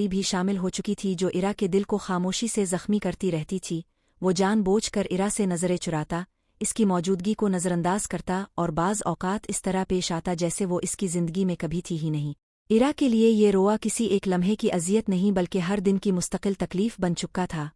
भी शामिल हो चुकी थी जो इरा के दिल को खामोशी से जख्मी करती रहती थी। वो जानबूझकर इरा से नजरें चुराता, इसकी मौजूदगी को नज़रअंदाज करता और बाज़ औकात इस तरह पेश आता जैसे वो इसकी ज़िंदगी में कभी थी ही नहीं। इरा के लिए ये रोआ किसी एक लम्हे की अजियत नहीं बल्कि हर दिन की मुस्तकिल तकलीफ बन चुका था,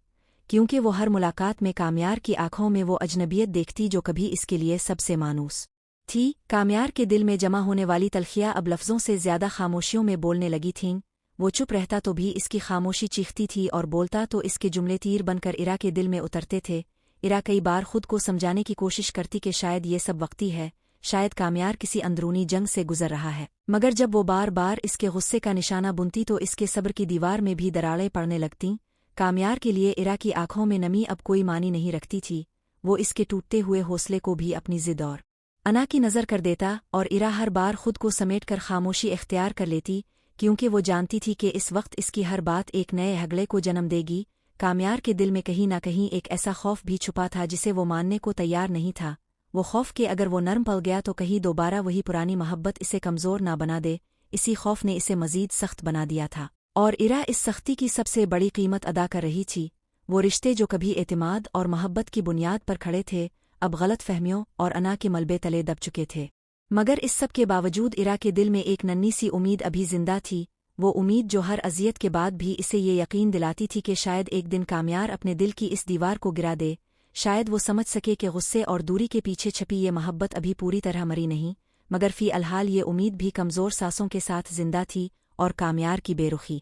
क्योंकि वो हर मुलाकात में कामयार की आंखों में वो अजनबियत देखती जो कभी इसके लिए सबसे मानूस थी। कामयार के दिल में जमा होने वाली तलखियाँ अब लफ्ज़ों से ज़्यादा खामोशियों में बोलने लगी थीं। वो चुप रहता तो भी इसकी खामोशी चीखती थी और बोलता तो इसके जुमले तीर बनकर इरा के दिल में उतरते थे। इरा कई बार खुद को समझाने की कोशिश करती कि शायद ये सब वक्ती है, शायद कामयार किसी अंदरूनी जंग से गुजर रहा है, मगर जब वो बार बार इसके गुस्से का निशाना बुनती तो इसके सब्र की दीवार में भी दरारें पड़ने लगतीं। कामयार के लिए इरा की आंखों में नमी अब कोई मानी नहीं रखती थी। वो इसके टूटते हुए हौसले को भी अपनी जिद और अना की नज़र कर देता और इरा हर बार खुद को समेटकर खामोशी इख्तियार कर लेती, क्योंकि वो जानती थी कि इस वक्त इसकी हर बात एक नए हगले को जन्म देगी। कामयार के दिल में कहीं ना कहीं एक ऐसा खौफ भी छुपा था जिसे वो मानने को तैयार नहीं था। वो खौफ कि अगर वो नर्म पल गया तो कहीं दोबारा वही पुरानी मोहब्बत इसे कमज़ोर ना बना दे। इसी खौफ ने इसे मज़ीद सख्त बना दिया था और इरा इस सख्ती की सबसे बड़ी कीमत अदा कर रही थी। वो रिश्ते जो कभी एतमाद और मोहब्बत की बुनियाद पर खड़े थे, अब गलत फहमियों और अना के मलबे तले दब चुके थे। मगर इस सब के बावजूद इरा के दिल में एक नन्ही सी उम्मीद अभी जिंदा थी। वो उम्मीद जो हर अजियत के बाद भी इसे ये यकीन दिलाती थी कि शायद एक दिन कामयार अपने दिल की इस दीवार को गिरा दे। शायद वो समझ सके कि गुस्से और दूरी के पीछे छपी ये मोहब्बत अभी पूरी तरह मरी नहीं, मगर फी अलहाल ये उम्मीद भी कमज़ोर सांसों के साथ जिंदा थी। और कामयार की बेरुखी,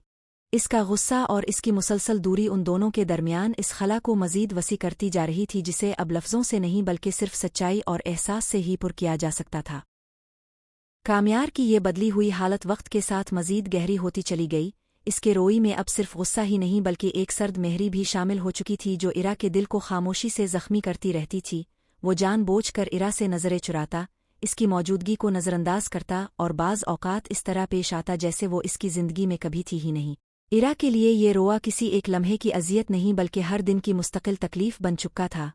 इसका गुस्सा और इसकी मुसलसल दूरी उन दोनों के दरमियान इस खला को मज़ीद वसी करती जा रही थी जिसे अब लफ्ज़ों से नहीं बल्कि सिर्फ सच्चाई और एहसास से ही पुर किया जा सकता था। कामयार की ये बदली हुई हालत वक्त के साथ मज़ीद गहरी होती चली गई। इसके रोई में अब सिर्फ गुस्सा ही नहीं बल्कि एक सर्द मेहरी भी शामिल हो चुकी थी जो इरा के दिल को खामोशी से जख्मी करती रहती थी। वो जानबूझकर इरा से नज़रें चुराता, इसकी मौजूदगी को नज़रअंदाज करता और बाज़ औकात इस तरह पेश आता जैसे वो इसकी ज़िंदगी में कभी थी ही नहीं। इरा के लिए ये रोआ किसी एक लम्हे की अजियत नहीं बल्कि हर दिन की मुस्तकिल तकलीफ बन चुका था,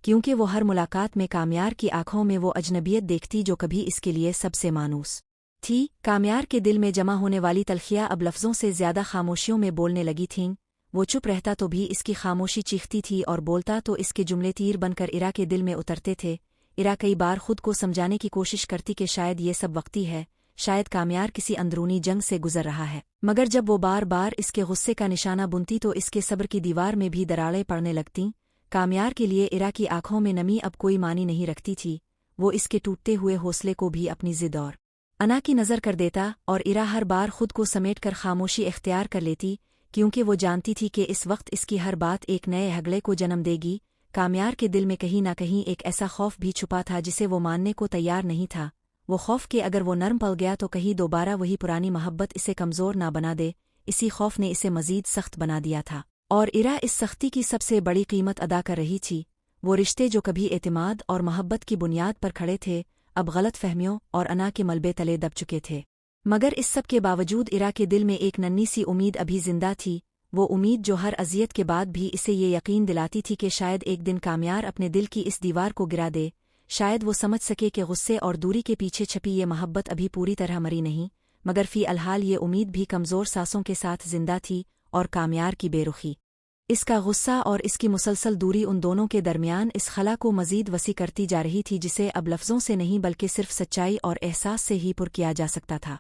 क्योंकि वो हर मुलाकात में कामयार की आंखों में वो अजनबियत देखती जो कभी इसके लिए सबसे मानूस थी। कामयार के दिल में जमा होने वाली तलखियाँ अब लफ्ज़ों से ज़्यादा खामोशियों में बोलने लगी थीं। वो चुप रहता तो भी इसकी खामोशी चीखती थी और बोलता तो इसके जुमले तीर बनकर इरा के दिल में उतरते थे। इरा कई बार खुद को समझाने की कोशिश करती कि शायद ये सब वक्ती है, शायद कामयार किसी अंदरूनी जंग से गुजर रहा है, मगर जब वो बार बार इसके गुस्से का निशाना बुनती तो इसके सब्र की दीवार में भी दरारें पड़ने लगतीं। कामयार के लिए इरा की आंखों में नमी अब कोई मानी नहीं रखती थी। वो इसके टूटते हुए हौसले को भी अपनी जिद और अना की नज़र कर देता और इरा हर बार खुद को समेटकर खामोशी इख्तियार कर लेती, क्योंकि वो जानती थी कि इस वक्त इसकी हर बात एक नए हगले को जन्म देगी। कामयार के दिल में कहीं ना कहीं एक ऐसा खौफ भी छुपा था जिसे वो मानने को तैयार नहीं था। वो खौफ कि अगर वो नर्म पल गया तो कहीं दोबारा वही पुरानी मोहब्बत इसे कमज़ोर ना बना दे। इसी खौफ ने इसे मज़ीद सख्त बना दिया था और इरा इस सख्ती की सबसे बड़ी कीमत अदा कर रही थी। वो रिश्ते जो कभी एतमाद और मोहब्बत की बुनियाद पर खड़े थे, अब गलत फहमियों और अना के मलबे तले दब चुके थे। मगर इस सब के बावजूद इरा के दिल में एक नन्ही सी उम्मीद अभी जिंदा थी। वो उम्मीद जो हर अजियत के बाद भी इसे ये यकीन दिलाती थी कि शायद एक दिन कामयार अपने दिल की इस दीवार को गिरा दे। शायद वो समझ सके कि गुस्से और दूरी के पीछे छपी ये मोहब्बत अभी पूरी तरह मरी नहीं, मगर फी अलहाल ये उम्मीद भी कमज़ोर सांसों के साथ जिंदा थी। और कामयार की बेरुखी, इसका गुस्सा और इसकी मुसलसल दूरी उन दोनों के दरमियान इस खला को मज़ीद वसी करती जा रही थी जिसे अब लफ्ज़ों से नहीं बल्कि सिर्फ सच्चाई और एहसास से ही पुर किया जा सकता था।